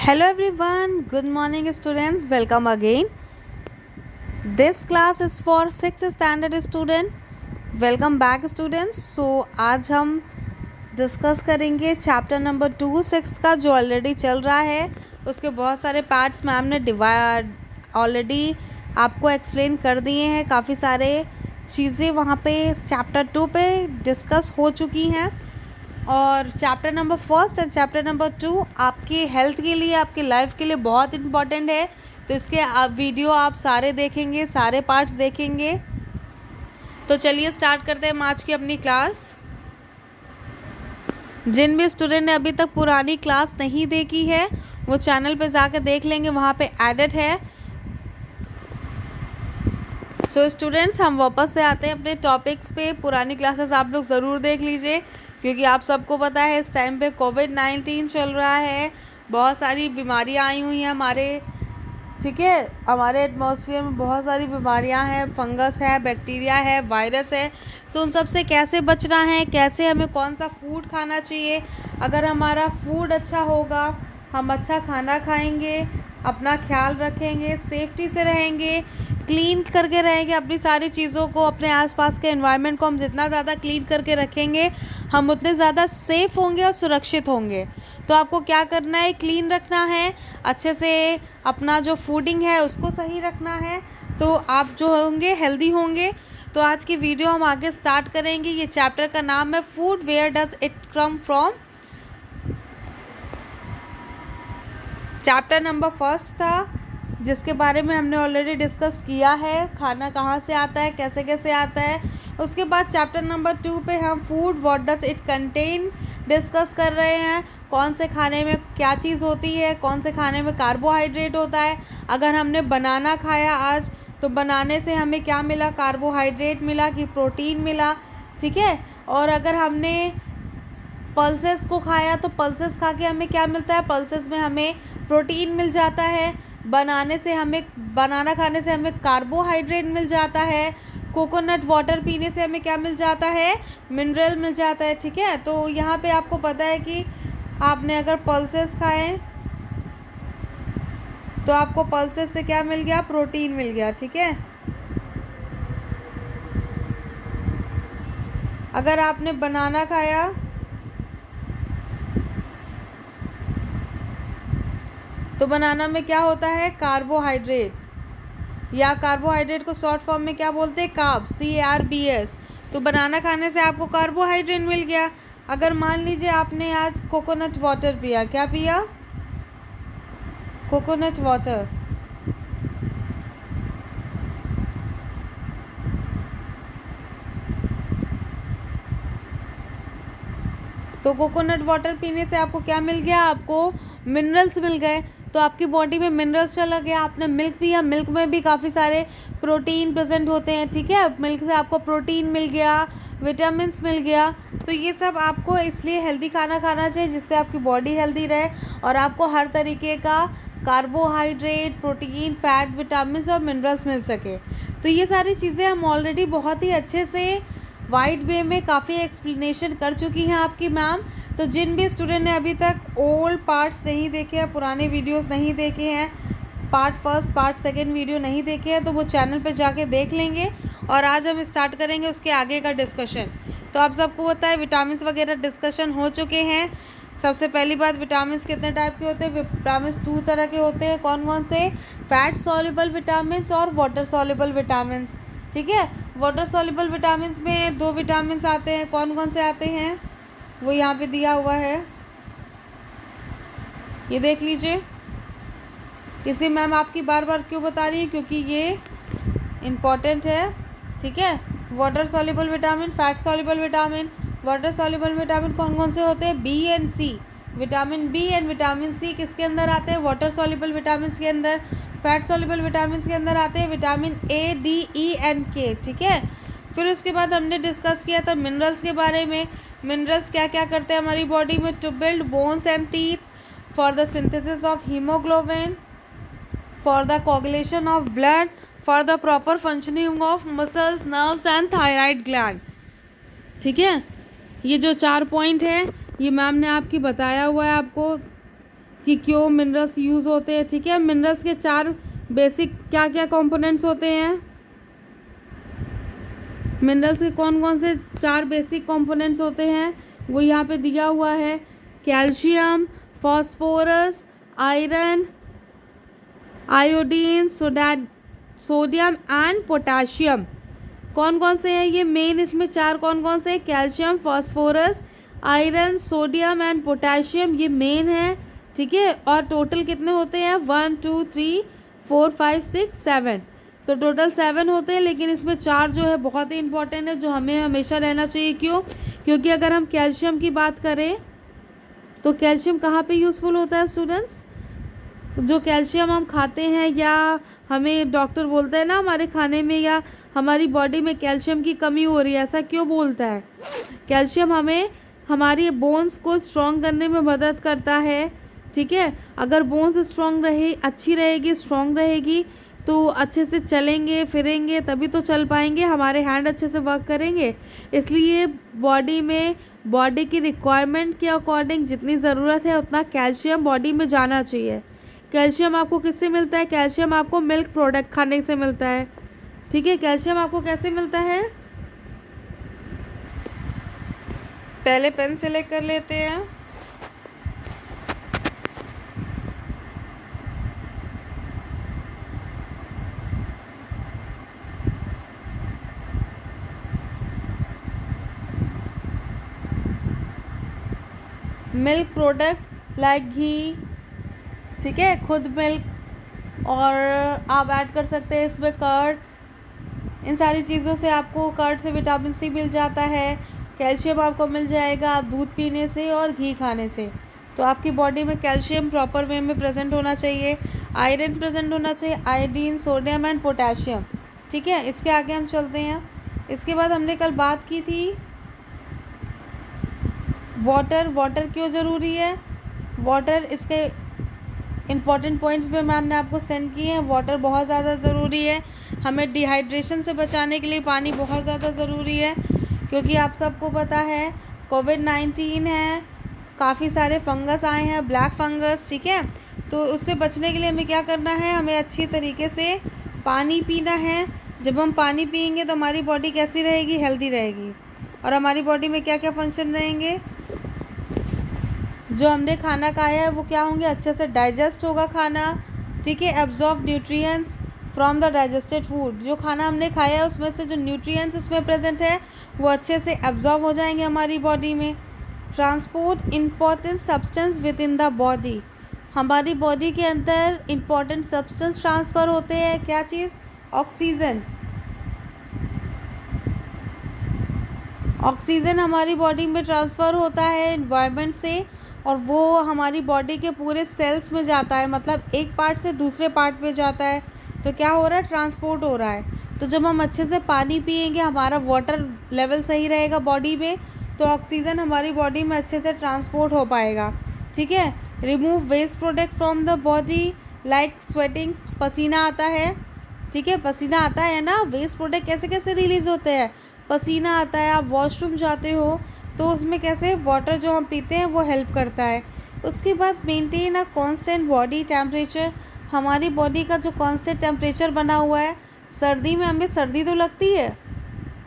Hello everyone, good morning students, welcome again. This class is for 6th standard student. Welcome back students. So आज हम discuss करेंगे chapter number 2 6th का जो already चल रहा है. उसके बहुत सारे पार्ट्स मैम ने डिवाइड ऑलरेडी आपको एक्सप्लेन कर दिए हैं. काफ़ी सारे चीज़ें वहाँ पे चैप्टर 2 पे डिस्कस हो चुकी हैं. और chapter number 1 and chapter number 2 आपकी हेल्थ के लिए, आपकी लाइफ के लिए बहुत इम्पॉर्टेंट है. तो इसके वीडियो आप सारे देखेंगे, सारे पार्ट्स देखेंगे. तो चलिए स्टार्ट करते हैं आज की अपनी क्लास. जिन भी स्टूडेंट ने अभी तक पुरानी क्लास नहीं देखी है वो चैनल पे जाकर देख लेंगे, वहाँ पे एडिट है. सो स्टूडेंट्स, हम वापस से आते हैं अपने टॉपिक्स पे. पुरानी क्लासेस आप लोग ज़रूर देख लीजिए क्योंकि आप सबको पता है इस टाइम पे कोविड-19 चल रहा है. बहुत सारी बीमारियां आई हुई हैं हमारे, ठीक है. हमारे एटमॉस्फेयर में बहुत सारी बीमारियां हैं. फंगस है, बैक्टीरिया है, वायरस है. तो उन सब से कैसे बचना है, कैसे हमें कौन सा फूड खाना चाहिए. अगर हमारा फूड अच्छा होगा, हम अच्छा खाना खाएंगे, अपना ख्याल रखेंगे, सेफ्टी से रहेंगे, क्लीन करके रहेंगे अपनी सारी चीज़ों को, अपने आसपास के एनवायरनमेंट को हम जितना ज़्यादा क्लीन करके रखेंगे हम उतने ज़्यादा सेफ़ होंगे और सुरक्षित होंगे. तो आपको क्या करना है, क्लीन रखना है, अच्छे से अपना जो फूडिंग है उसको सही रखना है. तो आप जो होंगे हेल्दी होंगे. तो आज की वीडियो हम आगे स्टार्ट करेंगे. ये चैप्टर का नाम है food, where does it come from. Chapter number 1 था जिसके बारे में हमने ऑलरेडी डिस्कस किया है. खाना कहाँ से आता है, कैसे कैसे आता है. उसके बाद चैप्टर नंबर 2 पे हम food what does it contain discuss कर रहे हैं. कौन से खाने में क्या चीज़ होती है, कौन से खाने में कार्बोहाइड्रेट होता है. अगर हमने बनाना खाया आज तो बनाने से हमें क्या मिला, कार्बोहाइड्रेट मिला कि प्रोटीन मिला, ठीक है. और अगर हमने पल्सेस को खाया तो पल्सेस खा के हमें क्या मिलता है, पल्सेस में हमें प्रोटीन मिल जाता है. बनाना खाने से हमें कार्बोहाइड्रेट मिल जाता है. कोकोनट वाटर पीने से हमें क्या मिल जाता है, मिनरल मिल जाता है, ठीक है. तो यहाँ पे आपको पता है कि आपने अगर पल्सेस खाए तो आपको पल्सेस से क्या मिल गया, प्रोटीन मिल गया, ठीक है. अगर आपने बनाना खाया तो बनाना में क्या होता है, कार्बोहाइड्रेट, या कार्बोहाइड्रेट को शॉर्ट फॉर्म में क्या बोलते हैं, कार्ब्स, CARBS. तो बनाना खाने से आपको कार्बोहाइड्रेट मिल गया. अगर मान लीजिए आपने आज कोकोनट वाटर पिया, क्या पिया, कोकोनट वाटर. तो कोकोनट वाटर पीने से आपको क्या मिल गया, आपको मिनरल्स मिल गए. तो आपकी बॉडी में मिनरल्स चला गया. आपने मिल्क पिया, मिल्क में भी काफ़ी सारे प्रोटीन प्रेजेंट होते हैं, ठीक है. मिल्क से आपको प्रोटीन मिल गया, विटामिन्स मिल गया. तो ये सब आपको इसलिए हेल्दी खाना खाना चाहिए जिससे आपकी बॉडी हेल्दी रहे और आपको हर तरीके का कार्बोहाइड्रेट, प्रोटीन, फैट, विटामिन्स और मिनरल्स मिल सके. तो ये सारी चीज़ें हम ऑलरेडी बहुत ही अच्छे से वाइड वे में काफ़ी एक्सप्लेनेशन कर चुकी हैं आपकी मैम. तो जिन भी स्टूडेंट ने अभी तक ओल्ड पार्ट्स नहीं देखे हैं, पुराने वीडियोस नहीं देखे हैं, पार्ट 1, पार्ट 2 वीडियो नहीं देखे हैं, तो वो चैनल पे जाके देख लेंगे. और आज हम स्टार्ट करेंगे उसके आगे का डिस्कशन. तो आप सबको पता है विटामिन्स वगैरह डिस्कशन हो चुके हैं. सबसे पहली बात, विटामिन्स कितने टाइप के होते हैं, विटामिन्स 2 तरह के होते हैं. कौन कौन से, फैट सॉल्युबल विटामिन्स और वाटर सॉल्युबल विटामिन्स, ठीक है. वाटर सॉल्युबल विटामिन्स में 2 विटामिन्स आते हैं. कौन कौन से आते हैं वो यहाँ पे दिया हुआ है, ये देख लीजिए. इसे मैम आपकी बार बार क्यों बता रही है, क्योंकि ये इम्पॉर्टेंट है, ठीक है. Water soluble vitamin, fat soluble vitamin. Water soluble vitamin कौन कौन से होते हैं, B and C. Vitamin B and vitamin C किसके अंदर आते हैं, वाटर सॉल्युबल विटामिन के अंदर. फैट सॉल्युबल विटामिन के अंदर आते हैं vitamin A, D, E and के, ठीक है. फिर उसके बाद हमने डिस्कस किया था मिनरल्स के बारे में. मिनरल्स क्या क्या करते हैं हमारी बॉडी में, to build bones and teeth, for the synthesis of haemoglobin, for the coagulation of blood, for the proper functioning of muscles, nerves and thyroid gland, ठीक है. ये जो 4 पॉइंट है ये मैम ने आपकी बताया हुआ है आपको कि क्यों मिनरल्स यूज़ होते हैं। ठीक है, मिनरल्स के 4 बेसिक क्या क्या कंपोनेंट्स होते हैं, मिनरल्स के कौन कौन से 4 बेसिक कंपोनेंट्स होते हैं वो यहाँ पे दिया हुआ है। Calcium, phosphorus, iron, iodine, sodium and potassium. कौन कौन से हैं ये मेन, इसमें 4 कौन कौन से, calcium, phosphorus, iron, sodium and potassium, ये मेन है। ठीक है, और टोटल कितने होते हैं, 1 2 3 4 5 6 7, तो टोटल 7 होते हैं। लेकिन इसमें 4 जो है बहुत ही इंपॉर्टेंट है, जो हमें हमेशा रहना चाहिए। क्यों, क्योंकि अगर हम कैल्शियम की बात करें तो कैल्शियम कहाँ पे यूज़फुल होता है स्टूडेंट्स, जो कैल्शियम हम खाते हैं या हमें डॉक्टर बोलता है ना हमारे खाने में या हमारी बॉडी में कैल्शियम की कमी हो रही है, ऐसा क्यों बोलता है, कैल्शियम हमें हमारी बोन्स को स्ट्रॉन्ग करने में मदद करता है। ठीक है, अगर बोन्स स्ट्रॉन्ग रहे, अच्छी रहेगी, स्ट्रॉन्ग रहेगी तो अच्छे से चलेंगे फिरेंगे, तभी तो चल पाएंगे, हमारे हैंड अच्छे से वर्क करेंगे। इसलिए बॉडी में बॉडी की रिक्वायरमेंट के अकॉर्डिंग जितनी ज़रूरत है उतना कैल्शियम बॉडी में जाना चाहिए। कैल्शियम आपको किससे मिलता है, कैल्शियम आपको मिल्क प्रोडक्ट खाने से मिलता है। ठीक है, कैल्शियम आपको कैसे मिलता है, पहले पेन सेलेक्ट कर लेते हैं। मिल्क प्रोडक्ट लाइक घी, ठीक है, खुद मिल्क, और आप ऐड कर सकते हैं इसमें कर्ड। इन सारी चीज़ों से आपको, कर्ड से विटामिन सी मिल जाता है, कैल्शियम आपको मिल जाएगा दूध पीने से और घी खाने से। तो आपकी बॉडी में कैल्शियम प्रॉपर वे में प्रेजेंट होना चाहिए, आयरन प्रेजेंट होना चाहिए, आयोडीन, सोडियम एंड पोटेशियम। ठीक है, इसके आगे हम चलते हैं। इसके बाद हमने कल बात की थी वाटर, वाटर क्यों ज़रूरी है, वाटर, इसके इम्पॉर्टेंट पॉइंट्स भी मैम ने आपको सेंड किए हैं। वाटर बहुत ज़्यादा ज़रूरी है, हमें डिहाइड्रेशन से बचाने के लिए पानी बहुत ज़्यादा ज़रूरी है, क्योंकि आप सबको पता है कोविड-19 है, काफ़ी सारे फंगस आए हैं, ब्लैक फंगस। ठीक है, तो उससे बचने के लिए हमें क्या करना है, हमें अच्छी तरीके से पानी पीना है। जब हम पानी पियेंगे तो हमारी बॉडी कैसी रहेगी, हेल्दी रहेगी, और हमारी बॉडी में क्या क्या फंक्शन रहेंगे, जो हमने खाना खाया है वो क्या होंगे, अच्छे से डाइजेस्ट होगा खाना। ठीक है, absorb nutrients from the digested food, जो खाना हमने खाया है उसमें से जो न्यूट्रिएंट्स उसमें प्रेजेंट है वो अच्छे से एब्जॉर्ब हो जाएंगे हमारी बॉडी में। Transport important substance with in the body, हमारी बॉडी के अंदर इम्पॉर्टेंट सब्सटेंस ट्रांसफ़र होते हैं, क्या चीज़, ऑक्सीजन। ऑक्सीजन हमारी बॉडी में ट्रांसफ़र होता है एनवायरनमेंट से, और वो हमारी बॉडी के पूरे सेल्स में जाता है, मतलब एक पार्ट से दूसरे पार्ट में जाता है। तो क्या हो रहा है, ट्रांसपोर्ट हो रहा है। तो जब हम अच्छे से पानी पिएंगे, हमारा वाटर लेवल सही रहेगा बॉडी में, तो ऑक्सीजन हमारी बॉडी में अच्छे से ट्रांसपोर्ट हो पाएगा। ठीक है, remove waste product from the body like sweating, पसीना आता है। ठीक है, पसीना आता है ना, वेस्ट प्रोडक्ट कैसे कैसे रिलीज़ होते हैं, पसीना आता है, आप वॉशरूम जाते हो तो उसमें कैसे वाटर जो हम पीते हैं वो हेल्प करता है। उसके बाद maintain a constant body temperature, हमारी बॉडी का जो कांस्टेंट टेम्परेचर बना हुआ है, सर्दी में हमें सर्दी तो लगती है,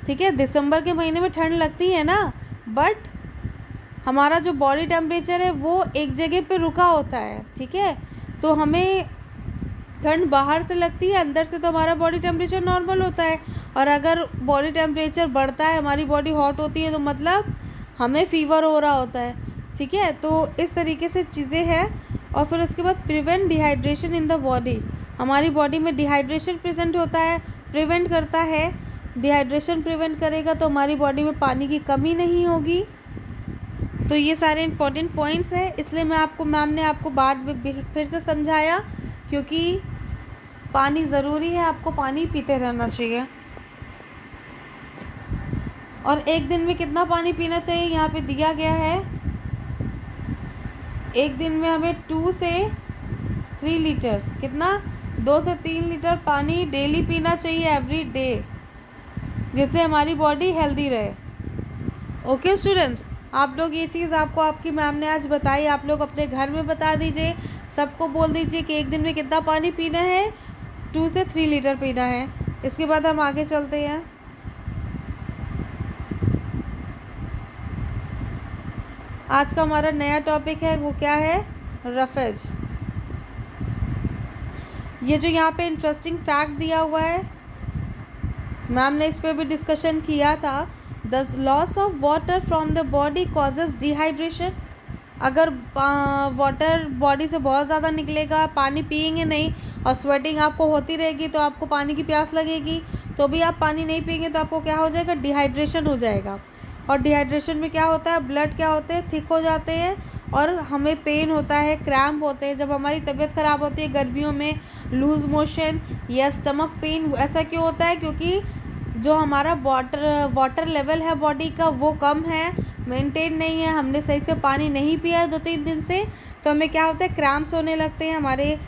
ठीक है, दिसंबर के महीने में ठंड लगती है ना, बट हमारा जो बॉडी टेम्परेचर है वो एक जगह पे रुका होता है। ठीक है, तो हमें ठंड बाहर से लगती है, अंदर से तो हमारा बॉडी टेम्परेचर नॉर्मल होता है, और अगर बॉडी टेम्परेचर बढ़ता है, हमारी बॉडी हॉट होती है, तो मतलब हमें फ़ीवर हो रहा होता है। ठीक है, तो इस तरीके से चीज़ें हैं। और फिर उसके बाद prevent dehydration in the body, हमारी बॉडी में डिहाइड्रेशन प्रेजेंट होता है, प्रिवेंट करता है। डिहाइड्रेशन प्रिवेंट करेगा तो हमारी बॉडी में पानी की कमी नहीं होगी। तो ये सारे इंपॉर्टेंट पॉइंट्स हैं, इसलिए मैम ने आपको बाद में फिर से समझाया, क्योंकि पानी ज़रूरी है, आपको पानी पीते रहना चाहिए। और एक दिन में कितना पानी पीना चाहिए यहाँ पे दिया गया है, एक दिन में हमें 2 से 3 लीटर, कितना, 2 से 3 लीटर पानी डेली पीना चाहिए एवरी डे, जिससे हमारी बॉडी हेल्दी रहे। ओके स्टूडेंट्स, आप लोग ये चीज़ आपको आपकी मैम ने आज बताई, आप लोग अपने घर में बता दीजिए, सबको बोल दीजिए कि एक दिन में कितना पानी पीना है, 2 से 3 लीटर पीना है। इसके बाद हम आगे चलते हैं। आज का हमारा नया टॉपिक है, वो क्या है, रफेज। ये जो यहाँ पे इंटरेस्टिंग फैक्ट दिया हुआ है, मैम ने इस पर भी डिस्कशन किया था। The loss of water from the body causes dehydration. अगर वाटर बॉडी से बहुत ज़्यादा निकलेगा, पानी पिएंगे नहीं और स्वेटिंग आपको होती रहेगी तो आपको पानी की प्यास लगेगी, तो भी आप पानी नहीं पिएंगे तो आपको क्या हो जाएगा, डिहाइड्रेशन हो जाएगा। और डिहाइड्रेशन में क्या होता है, ब्लड क्या होते हैं, थिक हो जाते हैं और हमें पेन होता है, क्रैम्प होते हैं। जब हमारी तबीयत ख़राब होती है गर्मियों में, लूज़ मोशन या स्टमक पेन, ऐसा क्यों होता है, क्योंकि जो हमारा वाटर लेवल है बॉडी का वो कम है, मेंटेन नहीं है, हमने सही से पानी नहीं पिया है 2-3 दिन से, तो हमें क्या होता है, क्रैम्प्स होने लगते हैं हमारे,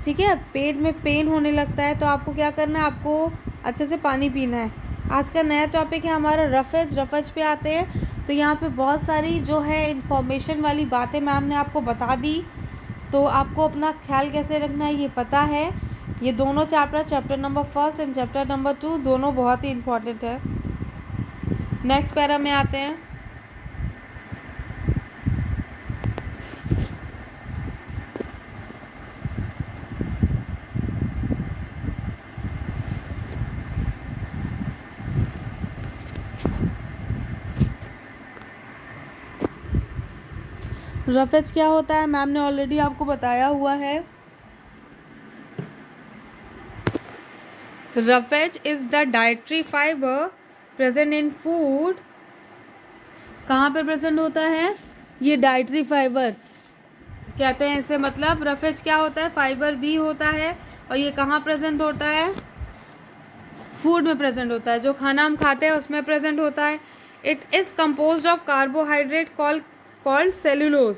ठीक है, पेट में पेन होने लगता है। तो आपको क्या करना है, आपको अच्छे से पानी पीना है। आज का नया टॉपिक है हमारा रफेज। रफेज पे आते हैं। तो यहाँ पे बहुत सारी जो है इन्फॉर्मेशन वाली बातें मैम ने आपको बता दी, तो आपको अपना ख्याल कैसे रखना है ये पता है। ये दोनों chapter number 1 and chapter number 2 दोनों बहुत ही इम्पोर्टेंट है। नेक्स्ट पैरा में आते हैं। रफेज क्या होता है, मैम ने ऑलरेडी आपको बताया हुआ है। Roughage is the dietary fibre present in food. कहाँ पे प्रेजेंट होता है, ये डाइटरी फाइबर कहते हैं इसे, मतलब रफेज क्या होता है, फाइबर भी होता है। और ये कहाँ प्रेजेंट होता है, फूड में प्रेजेंट होता है, जो खाना हम खाते हैं उसमें प्रेजेंट होता है। It is composed of carbohydrate called cellulose.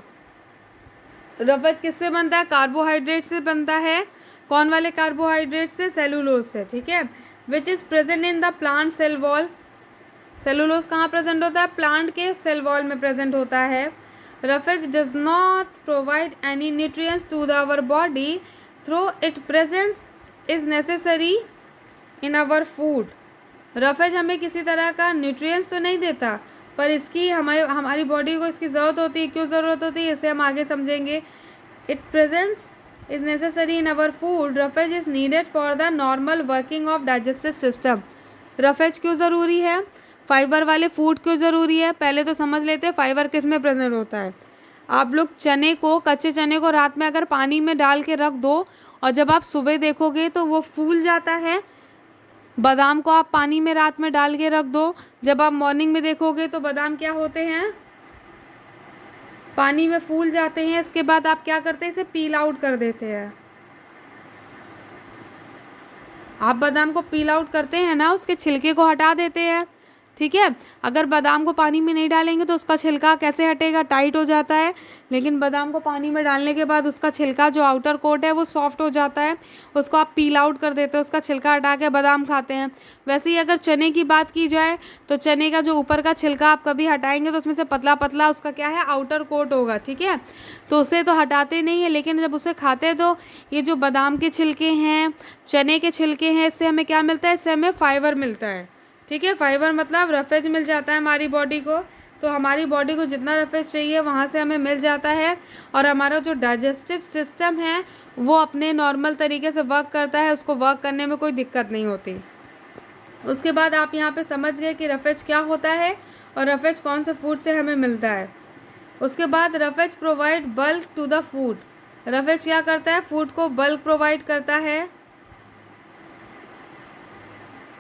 Roughage किससे बनता है, कार्बोहाइड्रेट से बनता है। कौन वाले कार्बोहाइड्रेट से, सेलुलोज से, ठीक है। Which is present in the plant cell wall. Cellulose कहाँ प्रेजेंट होता है, प्लांट के सेल वॉल में प्रेजेंट होता है। Roughage does not provide any nutrients to our body through it presence is necessary in our food. Roughage हमें किसी तरह का न्यूट्रिएंट्स तो नहीं देता, पर इसकी हमारी बॉडी को इसकी ज़रूरत होती है। क्यों ज़रूरत होती है, इसे हम आगे समझेंगे। It presence is necessary in our food. Roughage is needed for the normal working of digestive system. Roughage क्यों ज़रूरी है, फाइबर वाले फूड क्यों ज़रूरी है, पहले तो समझ लेते हैं फाइबर किस में प्रेजेंट होता है। आप लोग चने को, कच्चे चने को रात में अगर पानी में डाल के रख दो और जब आप सुबह देखोगे तो वो फूल जाता है। बादाम को आप पानी में रात में डाल के रख दो, जब आप मॉर्निंग में देखोगे तो बादाम क्या होते हैं, पानी में फूल जाते हैं। इसके बाद आप क्या करते हैं, इसे पील आउट कर देते हैं। आप बादाम को पील आउट करते हैं ना, उसके छिलके को हटा देते हैं, ठीक है। अगर बादाम को पानी में नहीं डालेंगे तो उसका छिलका कैसे हटेगा, टाइट हो जाता है। लेकिन बादाम को पानी में डालने के बाद उसका छिलका जो आउटर कोट है वो सॉफ्ट हो जाता है, उसको आप पील आउट कर देते हो, उसका छिलका हटा के बादाम खाते हैं। वैसे ही अगर चने की बात की जाए तो चने का जो ऊपर का छिलका आप कभी हटाएंगे तो उसमें से पतला पतला उसका क्या है, आउटर कोट होगा, ठीक है। तो उसे तो हटाते नहीं है, लेकिन जब उसे खाते हैं तो ये जो बादाम के छिलके हैं, चने के छिलके हैं, इससे हमें क्या मिलता है, इससे हमें फाइबर मिलता है, ठीक है। फाइबर मतलब रफेज मिल जाता है हमारी बॉडी को। तो हमारी बॉडी को जितना रफेज चाहिए वहाँ से हमें मिल जाता है और हमारा जो डाइजेस्टिव सिस्टम है वो अपने नॉर्मल तरीके से वर्क करता है, उसको वर्क करने में कोई दिक्कत नहीं होती। उसके बाद आप यहाँ पे समझ गए कि रफेज क्या होता है और रफेज कौन से फूड से हमें मिलता है। उसके बाद roughage provide bulk to the food. Roughage क्या करता है, फूड को बल्क प्रोवाइड करता है।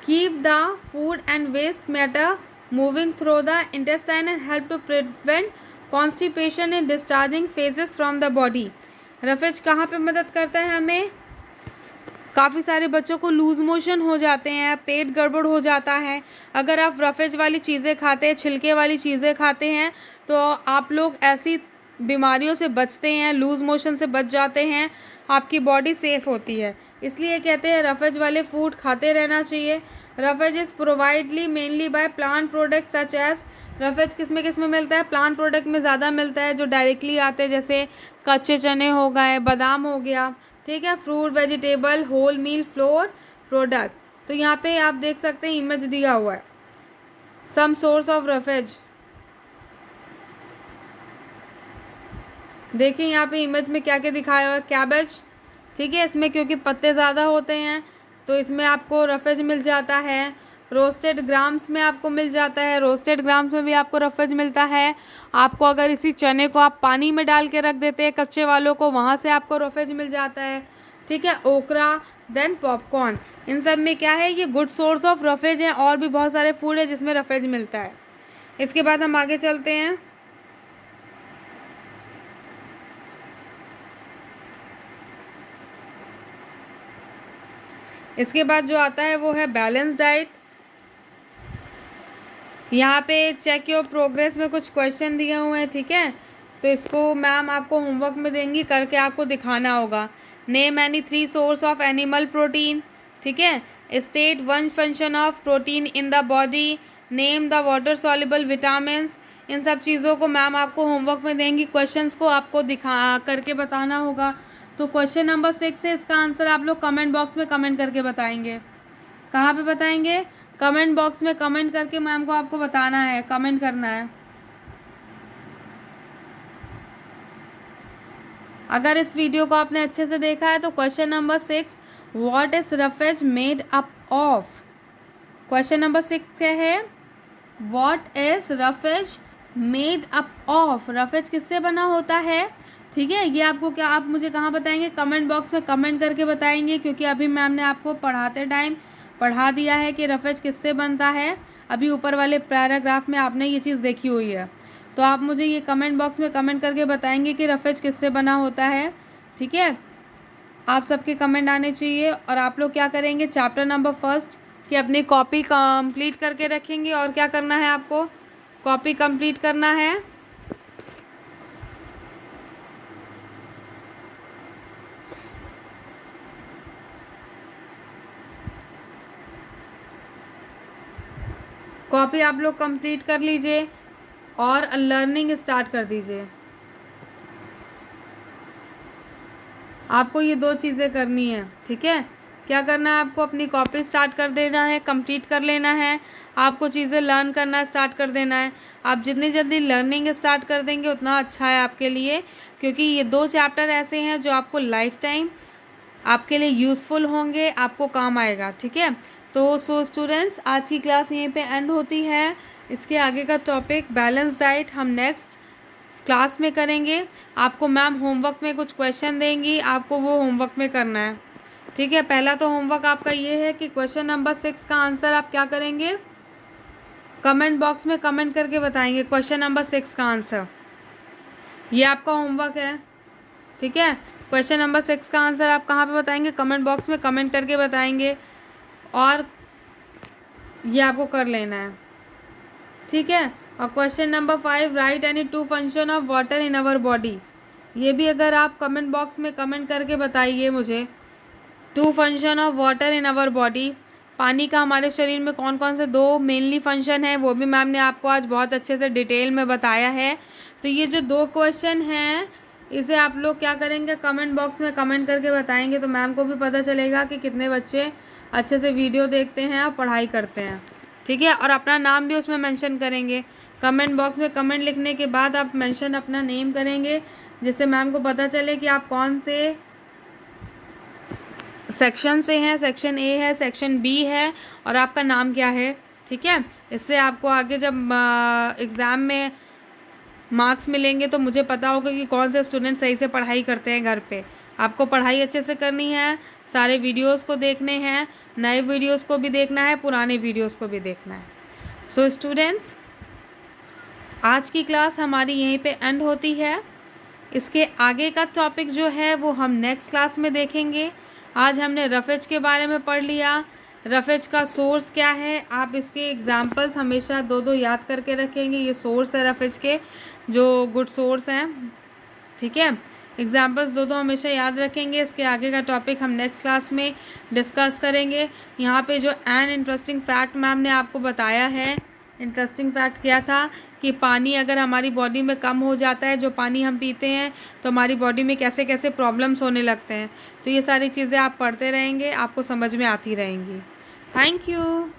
Keep the food and waste matter moving through the intestine and help to prevent constipation and discharging phases from the body. Roughage कहाँ पे मदद करता है हमें, काफ़ी सारे बच्चों को लूज़ मोशन हो जाते हैं, पेट गड़बड़ हो जाता है। अगर आप रफेज वाली चीज़ें खाते हैं, छिलके वाली चीज़ें खाते हैं तो आप लोग ऐसी बीमारियों से बचते हैं, लूज़ मोशन से बच जाते हैं, आपकी बॉडी सेफ़ होती है। इसलिए कहते हैं रफेज वाले फूड खाते रहना चाहिए। Roughage is provided mainly by plant products such as roughage किस में मिलता है? प्लांट प्रोडक्ट में ज़्यादा मिलता है, जो डायरेक्टली आते हैं, जैसे कच्चे चने हो गए, बादाम हो गया, ठीक है, fruit, vegetable, whole meal, flour product. तो यहाँ पे आप देख सकते हैं इमेज दिया हुआ है, सम सोर्स ऑफ रफेज। देखिए यहाँ पे इमेज में क्या क्या दिखाया हुआ है, कैबेज, ठीक है, इसमें क्योंकि पत्ते ज़्यादा होते हैं तो इसमें आपको रफेज मिल जाता है। रोस्टेड ग्राम्स में आपको मिल जाता है, रोस्टेड ग्राम्स में भी आपको रफेज मिलता है। आपको अगर इसी चने को आप पानी में डाल के रख देते हैं कच्चे वालों को, वहाँ से आपको रफेज मिल जाता है, ठीक है। ओकरा, देन पॉपकॉर्न, इन सब में क्या है, ये गुड सोर्स ऑफ रफेज है। और भी बहुत सारे फूड है जिसमें रफेज मिलता है। इसके बाद हम आगे चलते हैं। इसके बाद जो आता है वो है बैलेंस डाइट। यहाँ पे चेक योर प्रोग्रेस में कुछ क्वेश्चन दिए हुए हैं, ठीक है। तो इसको मैम आपको होमवर्क में देंगी, करके आपको दिखाना होगा। Name any 3 source of animal protein, ठीक है। State 1 function of protein in the body, name the water soluble vitamins. इन सब चीज़ों को मैम आपको होमवर्क में देंगी। क्वेश्चंस को आपको दिखा करके बताना होगा। तो क्वेश्चन नंबर 6 है, इसका आंसर आप लोग कमेंट बॉक्स में कमेंट करके बताएंगे। कहाँ पे बताएंगे? कमेंट बॉक्स में कमेंट करके मैम को आपको बताना है, कमेंट करना है। अगर इस वीडियो को आपने अच्छे से देखा है तो question number 6, what is roughage made up of. Question number 6 है, what is roughage made up of. Roughage किससे बना होता है, ठीक है। ये आपको क्या, आप मुझे कहाँ बताएंगे? कमेंट बॉक्स में कमेंट करके बताएंगे, क्योंकि अभी मैम ने आपको पढ़ाते टाइम पढ़ा दिया है कि रफेज किससे बनता है। अभी ऊपर वाले पैराग्राफ में आपने ये चीज़ देखी हुई है। तो आप मुझे ये कमेंट बॉक्स में कमेंट करके बताएंगे कि रफेज किससे बना होता है, ठीक है। आप सबके कमेंट आने चाहिए। और आप लोग क्या करेंगे, चैप्टर नंबर 1 की अपनी कॉपी कंप्लीट करके रखेंगे। और क्या करना है आपको, कॉपी कंप्लीट करना है। कॉपी आप लोग कंप्लीट कर लीजिए और लर्निंग स्टार्ट कर दीजिए। आपको ये 2 चीज़ें करनी है, ठीक है। क्या करना है आपको, अपनी कॉपी स्टार्ट कर देना है, कंप्लीट कर लेना है। आपको चीज़ें लर्न करना स्टार्ट कर देना है। आप जितनी जल्दी लर्निंग स्टार्ट कर देंगे उतना अच्छा है आपके लिए, क्योंकि ये 2 चैप्टर ऐसे हैं जो आपको लाइफ टाइम आपके लिए यूज़फुल होंगे, आपको काम आएगा, ठीक है। तो सो स्टूडेंट्स, आज की क्लास यहीं पे एंड होती है। इसके आगे का टॉपिक बैलेंस डाइट हम नेक्स्ट क्लास में करेंगे। आपको मैम होमवर्क में कुछ क्वेश्चन देंगी, आपको वो होमवर्क में करना है, ठीक है। पहला तो होमवर्क आपका ये है कि क्वेश्चन नंबर 6 का आंसर आप क्या करेंगे, कमेंट बॉक्स में कमेंट करके बताएंगे क्वेश्चन नंबर 6 का आंसर। ये आपका होमवर्क है, ठीक है। क्वेश्चन नंबर 6 का आंसर आप कहाँ पे बताएंगे, कमेंट बॉक्स में कमेंट करके बताएंगे। और ये आपको कर लेना है, ठीक है। और question number 5, write any 2 function of water in our body. ये भी अगर आप कमेंट बॉक्स में कमेंट करके बताइए मुझे, 2 function of water in our body. पानी का हमारे शरीर में कौन कौन से 2 मेनली फंक्शन है, वो भी मैम ने आपको आज बहुत अच्छे से डिटेल में बताया है। तो ये जो 2 क्वेश्चन हैं, इसे आप लोग क्या करेंगे, कमेंट बॉक्स में कमेंट करके बताएंगे, तो मैम को भी पता चलेगा कि कितने बच्चे अच्छे से वीडियो देखते हैं और पढ़ाई करते हैं, ठीक है। और अपना नाम भी उसमें मेंशन करेंगे। कमेंट बॉक्स में कमेंट लिखने के बाद आप मेंशन अपना नेम करेंगे, जिससे मैम को पता चले कि आप कौन से सेक्शन से हैं, सेक्शन ए है, सेक्शन बी है, और आपका नाम क्या है, ठीक है। इससे आपको आगे जब एग्ज़ाम में मार्क्स मिलेंगे तो मुझे पता होगा कि कौन से स्टूडेंट सही से पढ़ाई करते हैं घर पे। आपको पढ़ाई अच्छे से करनी है, सारे वीडियोस को देखने हैं, नए वीडियोस को भी देखना है, पुराने वीडियोस को भी देखना है। सो स्टूडेंट्स, आज की क्लास हमारी यहीं पे एंड होती है। इसके आगे का टॉपिक जो है वो हम नेक्स्ट क्लास में देखेंगे। आज हमने रफेज के बारे में पढ़ लिया, रफेज का सोर्स क्या है। आप इसके एग्जाम्पल्स हमेशा 2-2 याद करके रखेंगे। ये सोर्स है रफेज के, जो गुड सोर्स हैं, ठीक है। एग्जाम्पल्स 2-2 हमेशा याद रखेंगे। इसके आगे का टॉपिक हम नेक्स्ट क्लास में डिस्कस करेंगे। यहाँ पे जो एन इंटरेस्टिंग फैक्ट मैम ने आपको बताया है इंटरेस्टिंग फैक्ट क्या था कि पानी अगर हमारी बॉडी में कम हो जाता है, जो पानी हम पीते हैं, तो हमारी बॉडी में कैसे कैसे प्रॉब्लम्स होने लगते हैं। तो ये सारी चीज़ें आप पढ़ते रहेंगे, आपको समझ में आती रहेंगी। Thank you.